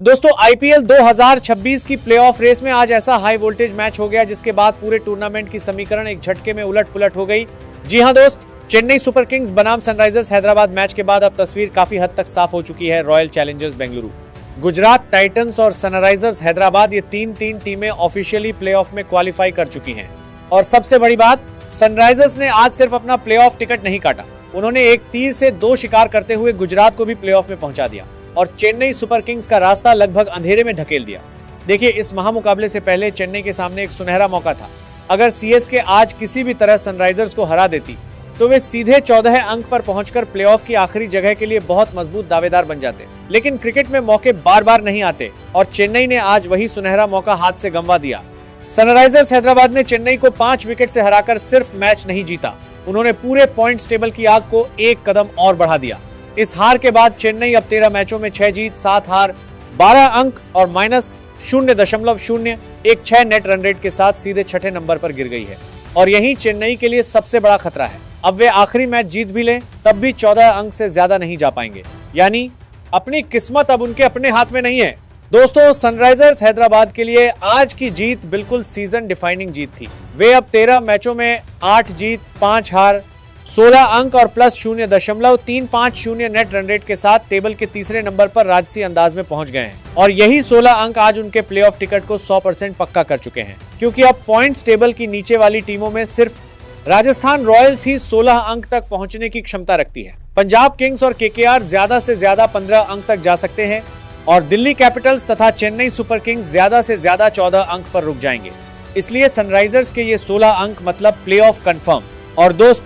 दोस्तों आईपीएल 2026 की playoff race में आज ऐसा हाई वोल्टेज मैच हो गया जिसके बाद पूरे टूर्नामेंट की समीकरण एक झटके में उलट-पुलट हो गई। जी हां दोस्त, चेन्नई सुपर किंग्स बनाम सनराइजर्स हैदराबाद मैच के बाद अब तस्वीर काफी हद तक साफ हो चुकी है। Royal Challengers Bengaluru, Gujarat Titans और सनराइजर्स हैदराबाद ये तीन टीमें ऑफिशियली प्लेऑफ में क्वालिफाई कर चुकी हैं। और सबसे बड़ी बात, सनराइजर्स ने आज सिर्फ अपना प्लेऑफ टिकट नहीं काटा, उन्होंने एक तीर से दो शिकार करते हुए गुजरात को भी प्लेऑफ में पहुंचा दिया और चेन्नई सुपर किंग्स का रास्ता लगभग अंधेरे में ढकेल दिया। देखिए, इस महामुकाबले से पहले चेन्नई के सामने एक सुनहरा मौका था। अगर सीएसके आज किसी भी तरह सनराइजर्स को हरा देती तो वे सीधे 14 अंक पर पहुंचकर प्लेऑफ की आखिरी जगह के लिए बहुत मजबूत दावेदार बन जाते। लेकिन क्रिकेट में मौके बार बार नहीं आते और चेन्नई ने आज वही सुनहरा मौका हाथ से गंवा दिया। सनराइजर्स हैदराबाद ने चेन्नई को 5 विकेट से हराकर सिर्फ मैच नहीं जीता, उन्होंने पूरे पॉइंट्स टेबल की आग को एक कदम और बढ़ा दिया। इस हार के बाद चेन्नई अब 13 मैचों में 6 जीत 7 हार 12 अंक और -0.0 एक 6 नेट रन रेट के साथ सीधे छठे नंबर पर गिर गई है। और यही चेन्नई के लिए सबसे बड़ा खतरा है। अब वे आखिरी मैच जीत भी लें तब भी 14 अंक से ज्यादा नहीं जा पाएंगे, यानी अपनी किस्मत अब उनके अपने हाथ में नहीं है। दोस्तों, सनराइजर्स हैदराबाद के लिए आज की जीत बिल्कुल सीजन डिफाइनिंग जीत थी। वे अब 13 मैचों में 8 जीत 5 हार 16 अंक और +0.350 नेट रन रेट के साथ टेबल के तीसरे नंबर पर राजसी अंदाज में पहुंच गए हैं। और यही 16 अंक आज उनके प्लेऑफ टिकट को 100% पक्का कर चुके हैं, क्योंकि अब पॉइंट्स टेबल की नीचे वाली टीमों में सिर्फ राजस्थान रॉयल्स ही 16 अंक तक पहुंचने की क्षमता रखती है। पंजाब किंग्स और केकेआर ज्यादा से ज्यादा 15 अंक तक जा सकते हैं और दिल्ली कैपिटल्स तथा चेन्नई सुपर किंग्स ज्यादा से ज्यादा 14 अंक पर रुक जाएंगे। इसलिए सनराइजर्स के ये 16 अंक मतलब प्लेऑफ कंफर्म। और दोस्त,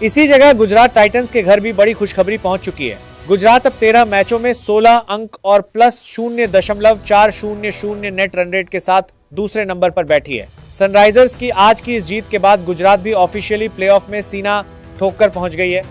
इसी जगह गुजरात टाइटंस के घर भी बड़ी खुशखबरी पहुंच चुकी है। गुजरात अब 13 मैचों में 16 अंक और +0.400 नेट रन रेट के साथ दूसरे नंबर पर बैठी है। सनराइजर्स की आज की इस जीत के बाद गुजरात भी ऑफिशियली प्लेऑफ में सीना ठोककर पहुंच गई है,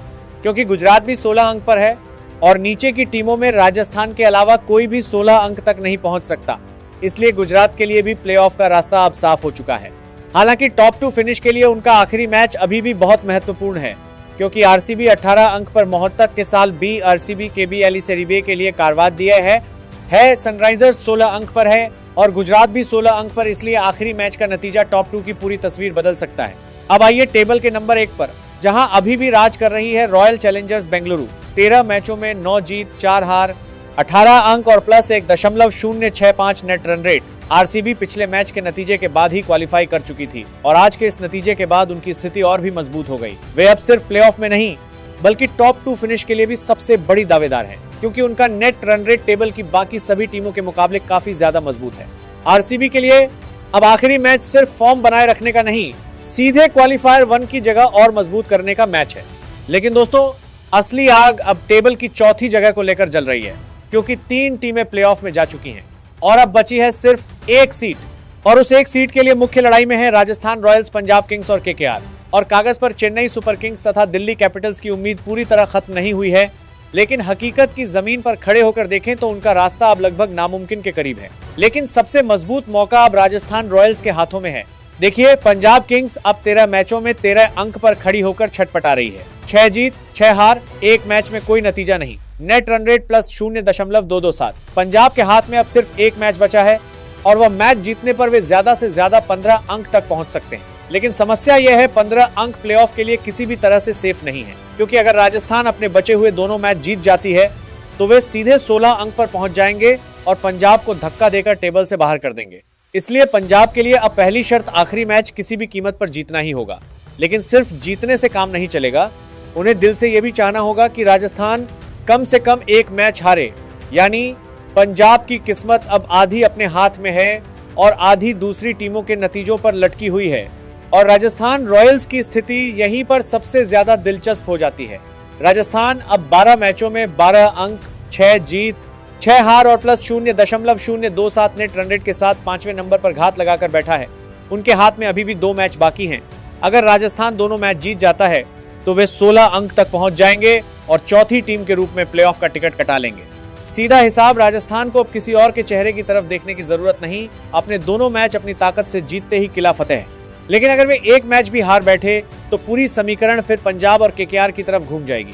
क्योंकि गुजरात भी 16 अंक पर है और नीचे की टीमों में राजस्थान के अलावा कोई भी 16 अंक तक नहीं पहुंच सकता। इसलिए गुजरात के लिए भी प्लेऑफ का रास्ता अब साफ हो चुका है। हालांकि टॉप 2 फिनिश के लिए उनका आखिरी मैच अभी भी बहुत महत्वपूर्ण है, क्योंकि आरसीबी 18 अंक पर मोहत्तक के साल बी आरसीबी केबी एलिसेरिबे के लिए कारवाद दिए है। सनराइजर्स 16 अंक पर है और गुजरात भी 16 अंक पर, इसलिए आखिरी मैच का नतीजा टॉप 2 की पूरी तस्वीर बदल सकता है। अब आइए टेबल के नंबर 1 पर, जहां अभी भी राज कर रही है रॉयल चैलेंजर्स बेंगलुरु। 13 मैचों में 9 जीत 4 हार 18 अंक और +1.065 नेट रन रेट। आरसीबी पिछले मैच के नतीजे के बाद ही क्वालिफाई कर चुकी थी और आज के इस नतीजे के बाद उनकी स्थिति और भी मजबूत हो गई। वे अब सिर्फ प्लेऑफ में नहीं बल्कि टॉप 2 फिनिश के लिए भी सबसे बड़ी दावेदार है, क्योंकि उनका नेट रन रेट टेबल की बाकी सभी टीमों के मुकाबले काफी ज्यादा मजबूत है। आरसीबी के लिए अब आखिरी मैच सिर्फ फॉर्म बनाए रखने का नहीं, सीधे क्वालिफायर 1 की जगह और मजबूत करने का मैच है। लेकिन दोस्तों, असली आग अब टेबल की चौथी जगह को लेकर जल रही है, क्योंकि 3 टीमें प्लेऑफ में जा चुकी हैं और अब बची है सिर्फ एक सीट। और उस एक सीट के लिए मुख्य लड़ाई में है राजस्थान रॉयल्स, पंजाब किंग्स और केकेआर। और कागज पर चेन्नई सुपर किंग्स तथा दिल्ली कैपिटल्स की उम्मीद पूरी तरह खत्म नहीं हुई है, लेकिन हकीकत की जमीन पर खड़े होकर देखें तो उनका रास्ता अब लगभग नामुमकिन के करीब है। लेकिन सबसे मजबूत मौका अब राजस्थान रॉयल्स के हाथों में है। देखिए, पंजाब किंग्स अब 13 मैचों में 13 अंक पर खड़ी होकर छटपटा रही है। 6 जीत 6 हार, एक मैच में कोई नतीजा नहीं, नेट रन रेट +0.227। पंजाब के हाथ में अब सिर्फ एक मैच बचा है और वह मैच जीतने पर वे ज्यादा से ज्यादा 15 अंक तक पहुंच सकते हैं। लेकिन समस्या यह है, 15 अंक प्लेऑफ के लिए किसी भी तरह से सेफ नहीं है, क्योंकि अगर राजस्थान अपने बचे हुए दोनों मैच जीत जाती है तो वे सीधे 16 अंक पर पहुंच जाएंगे और पंजाब को धक्का देकर टेबल से बाहर कर देंगे। इसलिए पंजाब के लिए अब पहली शर्त आखिरी मैच किसी भी कीमत पर जीतना ही होगा। लेकिन सिर्फ जीतने से काम नहीं चलेगा, उन्हें दिल से यह भी चाहना होगा कि राजस्थान कम से कम एक मैच हारे, यानी पंजाब की किस्मत अब आधी अपने हाथ में है और आधी दूसरी टीमों के नतीजों पर लटकी हुई है। और राजस्थान रॉयल्स की स्थिति यहीं पर सबसे ज्यादा दिलचस्प हो जाती है। राजस्थान अब 12 मैचों में 12 अंक 6 जीत 6 हार और +0.027 नेट रन रेट के साथ 5वें नंबर पर घात लगाकर बैठा है। उनके हाथ में अभी भी 2 मैच बाकी हैं। अगर राजस्थान दोनों मैच जीत जाता है तो वे 16 अंक तक पहुंच जाएंगे और चौथी टीम के रूप में प्लेऑफ का टिकट कटा लेंगे। सीधा हिसाब, राजस्थान को अब किसी और के चेहरे की तरफ देखने की जरूरत नहीं, अपने दोनों मैच अपनी ताकत से जीतते ही किला फतेह। लेकिन अगर वे एक मैच भी हार बैठे तो पूरी समीकरण फिर पंजाब और केकेआर की तरफ घूम जाएगी।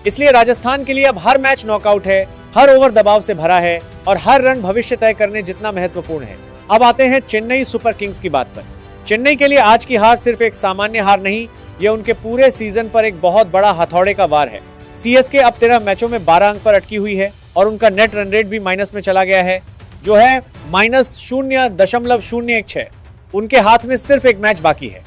इसलिए राजस्थान के लिए अब हर मैच नॉकआउट है हर ओवर दबाव से भरा है और हर रन भविष्य तय करने जितना महत्वपूर्ण है। अब आते हैं चेन्नई सुपर किंग्स की बात पर। चेन्नई के लिए आज की हार सिर्फ एक सामान्य हार नहीं, ये उनके पूरे सीजन पर एक बहुत बड़ा हथौड़े का वार है। सीएसके अब 13 मैचों में 12 अंक पर अटकी हुई है और उनका नेट रन रेट भी माइनस में चला गया है, जो है -0.016। उनके हाथ में सिर्फ एक मैच बाकी है।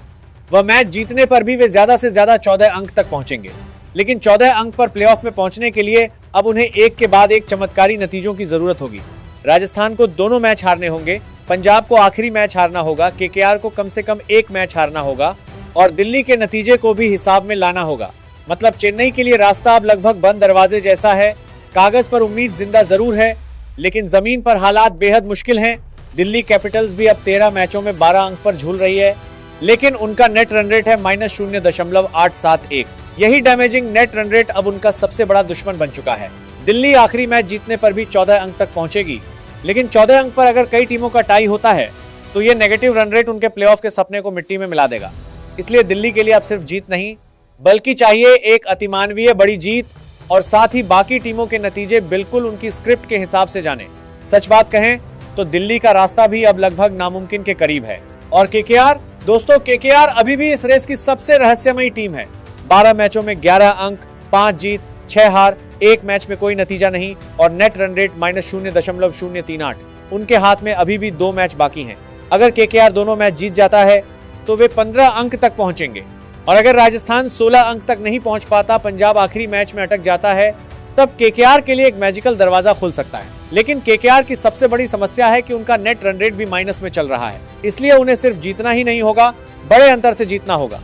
वह मैच जीतने पर भी वे ज्यादा से ज्यादा 14 अंक तक पहुंचेंगे, लेकिन 14 अंक पर प्लेऑफ में पहुंचने के लिए अब उन्हें एक के बाद एक चमत्कारी नतीजों की जरूरत होगी। राजस्थान को दोनों मैच हारने होंगे, पंजाब को आखिरी मैच हारना होगा, केकेआर को कम से कम एक मैच हारना होगा और दिल्ली के नतीजे को भी हिसाब में लाना होगा। मतलब चेन्नई के लिए रास्ता अब लगभग बंद दरवाजे जैसा है। कागज पर उम्मीद जिंदा जरूर है, लेकिन जमीन पर हालात बेहद मुश्किल हैं। दिल्ली कैपिटल्स भी अब 13 मैचों में 12 अंक पर झूल रही है, लेकिन उनका नेट रन रेट है -0.871। यही डैमेजिंग नेट रन रेट अब उनका सबसे बड़ा दुश्मन बन चुका है। दिल्ली आखिरी मैच जीतने पर भी 14 अंक तक पहुंचेगी, लेकिन 14 अंक पर अगर कई टीमों का टाई होता है तो ये नेगेटिव रन रेट उनके प्लेऑफ के सपने को मिट्टी में मिला देगा। इसलिए दिल्ली के लिए अब सिर्फ जीत नहीं, बल्कि चाहिए एक अतिमानवीय बड़ी जीत और साथ ही बाकी टीमों के नतीजे बिल्कुल उनकी स्क्रिप्ट के हिसाब से जाने। सच बात कहें तो दिल्ली का रास्ता भी अब लगभग नामुमकिन के करीब है। और केकेआर, दोस्तों केकेआर अभी भी इस रेस की सबसे रहस्यमयी टीम है। 12 मैचों में 11 अंक, 5 जीत, 6 हार, एक मैच में कोई नतीजा नहीं और नेट रन रेट -0.038। उनके हाथ में अभी भी 2 मैच बाकी हैं। अगर केकेआर दोनों मैच जीत जाता है तो वे 15 अंक तक पहुंचेंगे और अगर राजस्थान 16 अंक तक नहीं पहुंच पाता, पंजाब आखिरी मैच में अटक जाता है, तब केकेआर के लिए एक मैजिकल दरवाजा खुल सकता है। लेकिन केकेआर की सबसे बड़ी समस्या है कि उनका नेट रन रेट भी माइनस में चल रहा है, इसलिए उन्हें सिर्फ जीतना ही नहीं होगा, बड़े अंतर से जीतना होगा।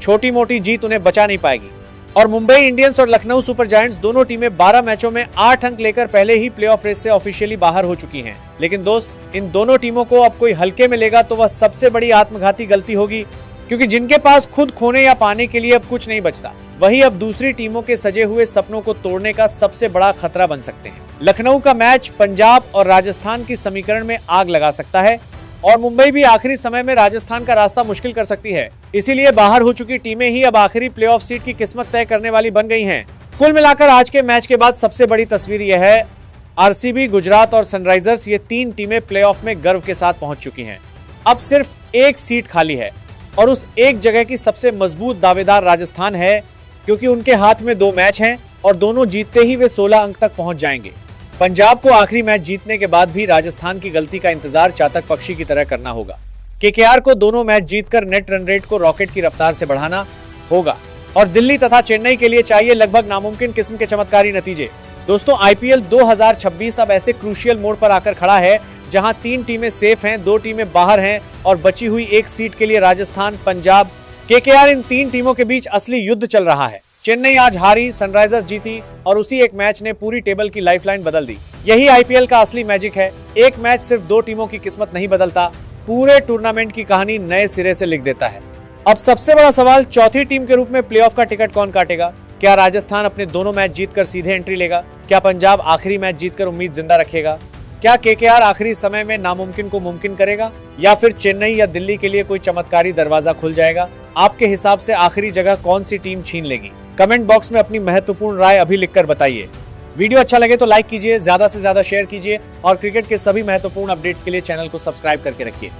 छोटी मोटी जीत उन्हें बचा नहीं पाएगी। और मुंबई इंडियंस और लखनऊ सुपर जायंट्स दोनों टीमें 12 मैचों में 8 अंक लेकर पहले ही प्लेऑफ रेस से ऑफिशियली बाहर हो चुकी हैं। लेकिन दोस्त, इन दोनों टीमों को अब कोई हल्के में लेगा तो वह सबसे बड़ी आत्मघाती गलती होगी, क्योंकि जिनके पास खुद खोने या पाने के लिए अब कुछ नहीं बचता, वही अब दूसरी टीमों के सजे हुए सपनों को तोड़ने का सबसे बड़ा खतरा बन सकते हैं। लखनऊ का मैच पंजाब और राजस्थान की समीकरण में आग लगा सकता है और मुंबई भी आखिरी समय में राजस्थान का रास्ता मुश्किल कर सकती है। इसीलिए बाहर हो चुकी टीमें ही अब आखिरी प्लेऑफ सीट की किस्मत तय करने वाली बन गई हैं। कुल मिलाकर आज के मैच के बाद सबसे बड़ी तस्वीर यह है, आरसीबी, गुजरात और सनराइजर्स, ये 3 टीमें प्लेऑफ में गर्व के साथ पहुंच चुकी हैं। अब सिर्फ एक सीट खाली है और उस एक जगह की सबसे मजबूत दावेदार राजस्थान है, क्योंकि उनके हाथ में 2 मैच हैं और दोनों जीतते ही वे 16 अंक तक पहुंच जाएंगे। पंजाब को आखिरी मैच जीतने के बाद भी राजस्थान की गलती का इंतजार चातक पक्षी की तरह करना होगा। केकेआर को दोनों मैच जीतकर नेट रन रेट को रॉकेट की रफ्तार से बढ़ाना होगा और दिल्ली तथा चेन्नई के लिए चाहिए लगभग नामुमकिन किस्म के चमत्कारी नतीजे। दोस्तों, आईपीएल 2026 अब ऐसे क्रूशियल मोड़ पर आकर खड़ा है जहां 3 टीमें सेफ हैं, 2 टीमें बाहर हैं और बची हुई एक सीट के लिए राजस्थान, पंजाब, केकेआर, इन 3 टीमों के बीच असली युद्ध चल रहा है। चेन्नई आज हारी, सनराइजर्स जीती और उसी एक मैच ने पूरी टेबल की लाइफलाइन बदल दी। यही आईपीएल का असली मैजिक है। एक मैच सिर्फ 2 टीमों की किस्मत नहीं बदलता, पूरे टूर्नामेंट की कहानी नए सिरे से लिख देता है। अब सबसे बड़ा सवाल, चौथी टीम के रूप में प्लेऑफ का टिकट कौन काटेगा? क्या राजस्थान अपने दोनों मैच जीतकर सीधे एंट्री लेगा? क्या पंजाब आखिरी मैच जीतकर उम्मीद जिंदा रखेगा? क्या केकेआर आखिरी समय में नामुमकिन को मुमकिन करेगा? या फिर चेन्नई या दिल्ली के लिए कोई चमत्कारी दरवाजा खुल जाएगा? आपके हिसाब से आखिरी जगह कौन सी टीम छीन लेगी? कमेंट बॉक्स में अपनी महत्वपूर्ण राय अभी लिखकर बताइए। वीडियो अच्छा लगे तो लाइक कीजिए, ज्यादा से ज्यादा शेयर कीजिए और क्रिकेट के सभी महत्वपूर्ण अपडेट्स के लिए चैनल को सब्सक्राइब करके रखिए।